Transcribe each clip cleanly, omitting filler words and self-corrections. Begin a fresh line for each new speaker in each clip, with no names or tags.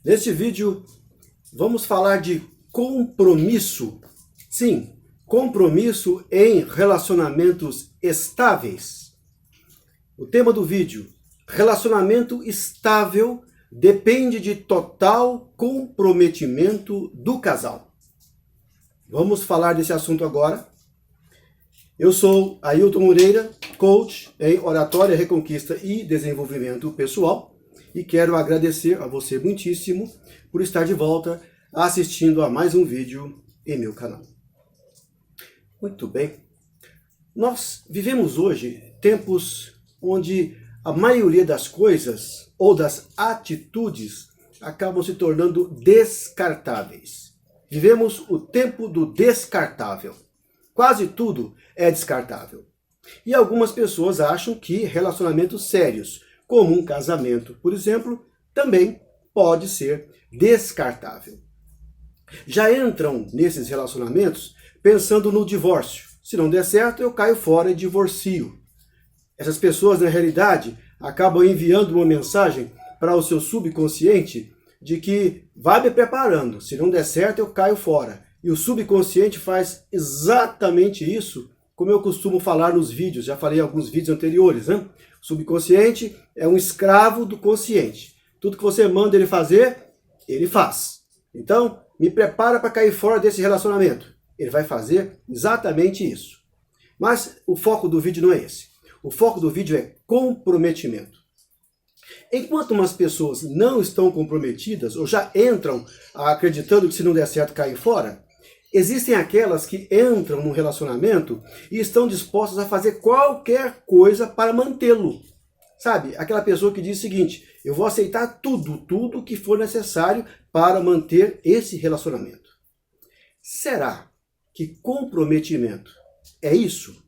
Neste vídeo, vamos falar de compromisso. Sim, compromisso em relacionamentos estáveis. O tema do vídeo: relacionamento estável depende de total comprometimento do casal. Vamos falar desse assunto agora. Eu sou Ailton Moreira, coach em oratória, reconquista e desenvolvimento pessoal, e quero agradecer a você muitíssimo por estar de volta assistindo a mais um vídeo em meu canal. Muito bem, nós vivemos hoje tempos onde a maioria das coisas ou das atitudes acabam se tornando descartáveis. Vivemos o tempo do descartável. Quase tudo é descartável. E algumas pessoas acham que relacionamentos sérios, como um casamento, por exemplo, também pode ser descartável. Já entram nesses relacionamentos pensando no divórcio. Se não der certo, eu caio fora e divorcio. Essas pessoas, na realidade, acabam enviando uma mensagem para o seu subconsciente de que vai me preparando. Se não der certo, eu caio fora. E o subconsciente faz exatamente isso, como eu costumo falar nos vídeos, já falei em alguns vídeos anteriores, né? O subconsciente é um escravo do consciente. Tudo que você manda ele fazer, ele faz. Então, me prepara para cair fora desse relacionamento. Ele vai fazer exatamente isso. Mas o foco do vídeo não é esse. O foco do vídeo é comprometimento. Enquanto umas pessoas não estão comprometidas ou já entram acreditando que se não der certo caem fora, existem aquelas que entram num relacionamento e estão dispostas a fazer qualquer coisa para mantê-lo. Sabe, aquela pessoa que diz o seguinte: eu vou aceitar tudo que for necessário para manter esse relacionamento. Será que comprometimento é isso?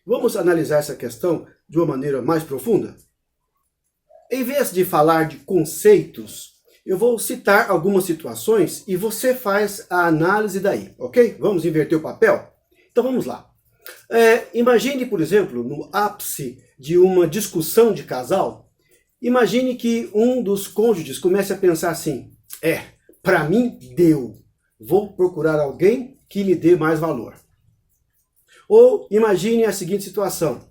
Vamos analisar essa questão de uma maneira mais profunda? Em vez de falar de conceitos, eu vou citar algumas situações e você faz a análise daí, ok? Vamos inverter o papel? Então vamos lá. Imagine, por exemplo, no ápice de uma discussão de casal, imagine que um dos cônjuges comece a pensar assim: para mim deu, vou procurar alguém que me dê mais valor. Ou imagine a seguinte situação: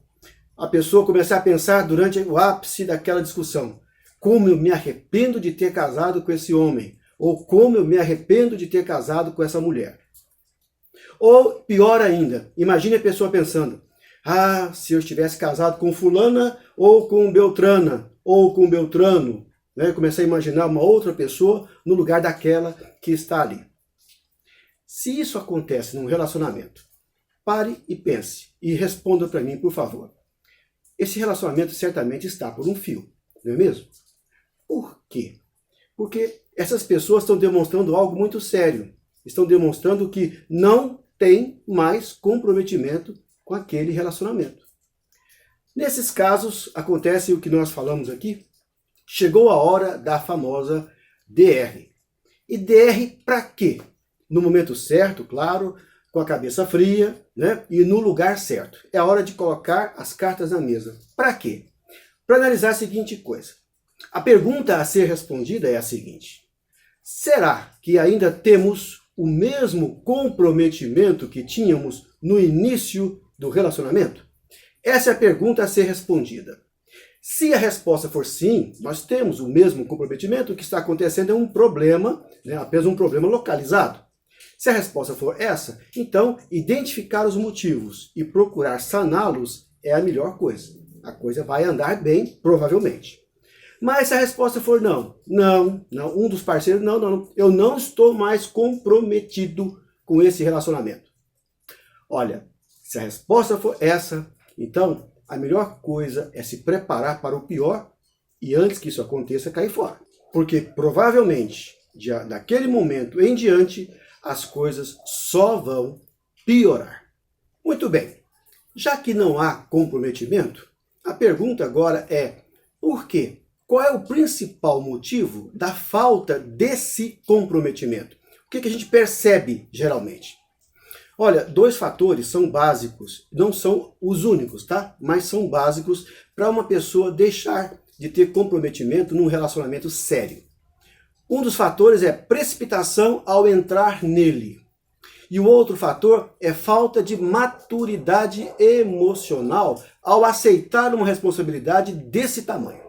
a pessoa começar a pensar durante o ápice daquela discussão: como eu me arrependo de ter casado com esse homem, ou como eu me arrependo de ter casado com essa mulher. Ou pior ainda, imagine a pessoa pensando: se eu estivesse casado com fulana, ou com beltrana, ou com beltrano, né? Começar a imaginar uma outra pessoa no lugar daquela que está ali. Se isso acontece num relacionamento, pare e pense, e responda para mim, por favor. Esse relacionamento certamente está por um fio, não é mesmo? Por quê? Porque essas pessoas estão demonstrando algo muito sério. Estão demonstrando que não tem mais comprometimento com aquele relacionamento. Nesses casos, acontece o que nós falamos aqui. Chegou a hora da famosa DR. E DR para quê? No momento certo, claro, com a cabeça fria, né? E no lugar certo. É a hora de colocar as cartas na mesa. Para quê? Para analisar a seguinte coisa. A pergunta a ser respondida é a seguinte: será que ainda temos o mesmo comprometimento que tínhamos no início do relacionamento? Essa é a pergunta a ser respondida. Se a resposta for sim, nós temos o mesmo comprometimento, o que está acontecendo é um problema, né? Apenas um problema localizado. Se a resposta for essa, então identificar os motivos e procurar saná-los é a melhor coisa. A coisa vai andar bem, provavelmente. Mas se a resposta for não, um dos parceiros, eu não estou mais comprometido com esse relacionamento. Olha, se a resposta for essa, então a melhor coisa é se preparar para o pior e antes que isso aconteça, cair fora. Porque provavelmente, daquele momento em diante, as coisas só vão piorar. Muito bem, já que não há comprometimento, a pergunta agora é: por quê? Qual é o principal motivo da falta desse comprometimento? O que a gente percebe geralmente? Olha, dois fatores são básicos, não são os únicos, tá? Mas são básicos para uma pessoa deixar de ter comprometimento num relacionamento sério. Um dos fatores é precipitação ao entrar nele. E o outro fator é falta de maturidade emocional ao aceitar uma responsabilidade desse tamanho.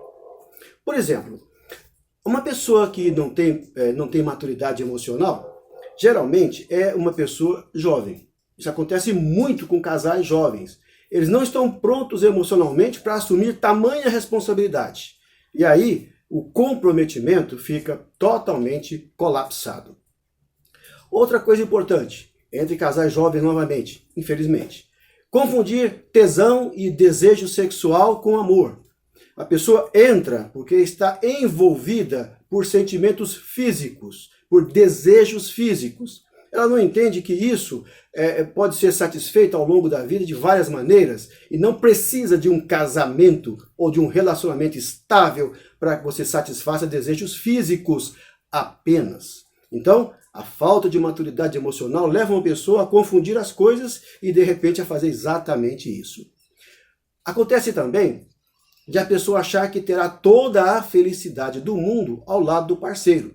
Por exemplo, uma pessoa que não tem maturidade emocional, geralmente é uma pessoa jovem. Isso acontece muito com casais jovens. Eles não estão prontos emocionalmente para assumir tamanha responsabilidade. E aí, o comprometimento fica totalmente colapsado. Outra coisa importante, entre casais jovens novamente, infelizmente, confundir tesão e desejo sexual com amor. A pessoa entra porque está envolvida por sentimentos físicos, por desejos físicos. Ela não entende que isso pode ser satisfeito ao longo da vida de várias maneiras e não precisa de um casamento ou de um relacionamento estável para que você satisfaça desejos físicos apenas. Então, a falta de maturidade emocional leva uma pessoa a confundir as coisas e, de repente, a fazer exatamente isso. Acontece também de a pessoa achar que terá toda a felicidade do mundo ao lado do parceiro.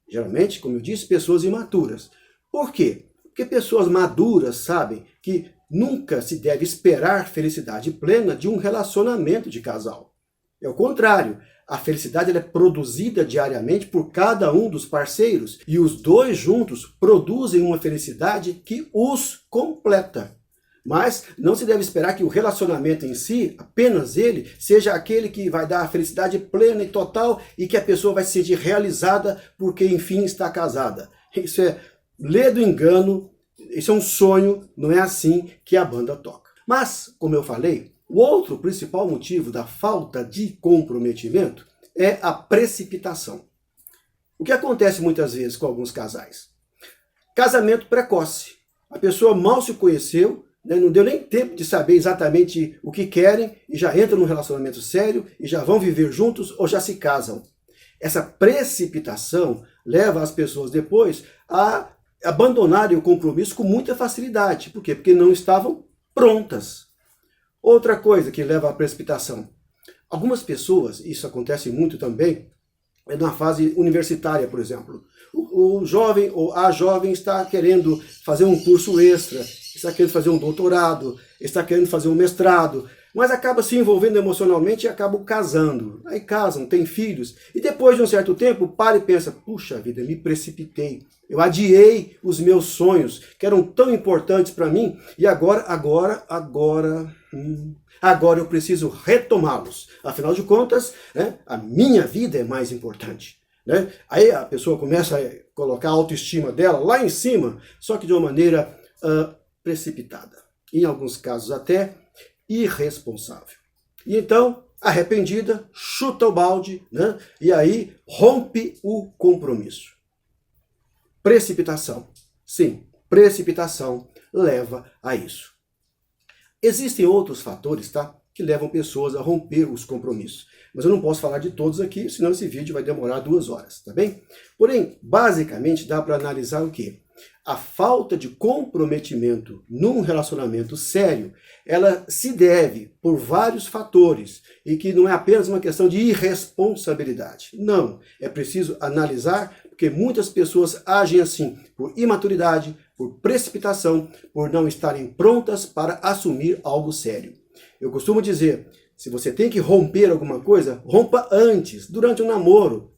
Geralmente, como eu disse, pessoas imaturas. Por quê? Porque pessoas maduras sabem que nunca se deve esperar felicidade plena de um relacionamento de casal. É o contrário. A felicidade ela é produzida diariamente por cada um dos parceiros e os dois juntos produzem uma felicidade que os completa. Mas não se deve esperar que o relacionamento em si, apenas ele, seja aquele que vai dar a felicidade plena e total e que a pessoa vai se sentir realizada porque enfim está casada. Isso é ledo engano, isso é um sonho, não é assim que a banda toca. Mas, como eu falei, o outro principal motivo da falta de comprometimento é a precipitação. O que acontece muitas vezes com alguns casais? Casamento precoce. A pessoa mal se conheceu, não deu nem tempo de saber exatamente o que querem e já entram num relacionamento sério e já vão viver juntos ou já se casam. Essa precipitação leva as pessoas depois a abandonarem o compromisso com muita facilidade. Por quê? Porque não estavam prontas. Outra coisa que leva à precipitação. Algumas pessoas, isso acontece muito também, na fase universitária, por exemplo. O jovem ou a jovem está querendo fazer um curso extra, está querendo fazer um doutorado, está querendo fazer um mestrado, mas acaba se envolvendo emocionalmente e acabam casando. Aí casam, têm filhos, e depois de um certo tempo, para e pensa, puxa vida, me precipitei. Eu adiei os meus sonhos, que eram tão importantes para mim, e agora eu preciso retomá-los. Afinal de contas, a minha vida é mais importante. Aí a pessoa começa a colocar a autoestima dela lá em cima, só que de uma maneira precipitada. Em alguns casos até irresponsável. E então, arrependida, chuta o balde, e aí rompe o compromisso. Precipitação. Sim, precipitação leva a isso. Existem outros fatores, que levam pessoas a romper os compromissos. Mas eu não posso falar de todos aqui, senão esse vídeo vai demorar 2 horas, tá bem? Porém, basicamente dá para analisar o quê? A falta de comprometimento num relacionamento sério, ela se deve por vários fatores e que não é apenas uma questão de irresponsabilidade. Não, é preciso analisar porque muitas pessoas agem assim por imaturidade, por precipitação, por não estarem prontas para assumir algo sério. Eu costumo dizer, se você tem que romper alguma coisa, rompa antes, durante o namoro.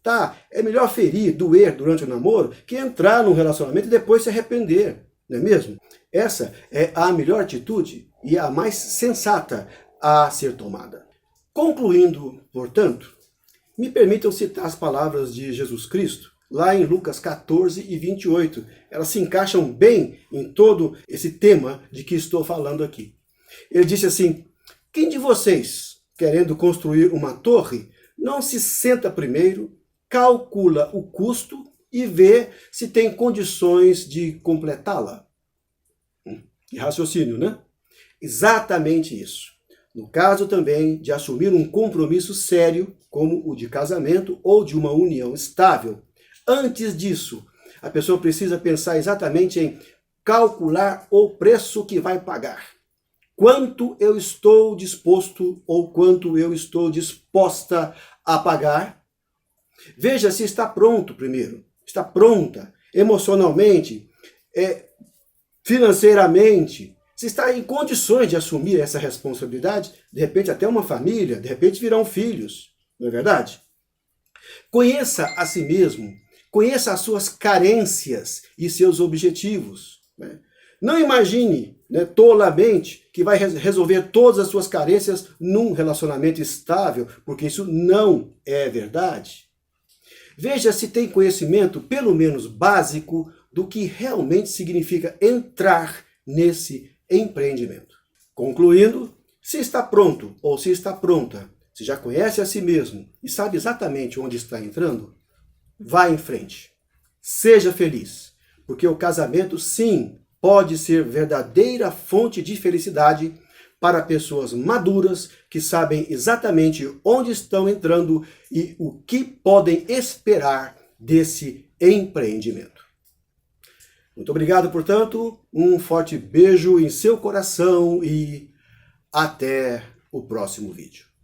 É melhor ferir, doer durante o namoro, que entrar num relacionamento e depois se arrepender, não é mesmo? Essa é a melhor atitude e a mais sensata a ser tomada. Concluindo, portanto, me permitam citar as palavras de Jesus Cristo, lá em Lucas 14 e 28. Elas se encaixam bem em todo esse tema de que estou falando aqui. Ele disse assim, quem de vocês, querendo construir uma torre, não se senta primeiro, calcula o custo e vê se tem condições de completá-la? Que raciocínio, né? Exatamente isso. No caso também de assumir um compromisso sério, como o de casamento ou de uma união estável. Antes disso, a pessoa precisa pensar exatamente em calcular o preço que vai pagar. Quanto eu estou disposto ou quanto eu estou disposta a pagar Veja se está pronto primeiro, está pronta emocionalmente, financeiramente, se está em condições de assumir essa responsabilidade, de repente até uma família, de repente virão filhos, não é verdade? Conheça a si mesmo, conheça as suas carências e seus objetivos. Né? Não imagine, né, tolamente, que vai resolver todas as suas carências num relacionamento estável, porque isso não é verdade. Veja se tem conhecimento, pelo menos básico, do que realmente significa entrar nesse empreendimento. Concluindo, se está pronto ou se está pronta, se já conhece a si mesmo e sabe exatamente onde está entrando, vá em frente. Seja feliz, porque o casamento, sim, pode ser verdadeira fonte de felicidade para pessoas maduras que sabem exatamente onde estão entrando e o que podem esperar desse empreendimento. Muito obrigado, portanto, um forte beijo em seu coração e até o próximo vídeo.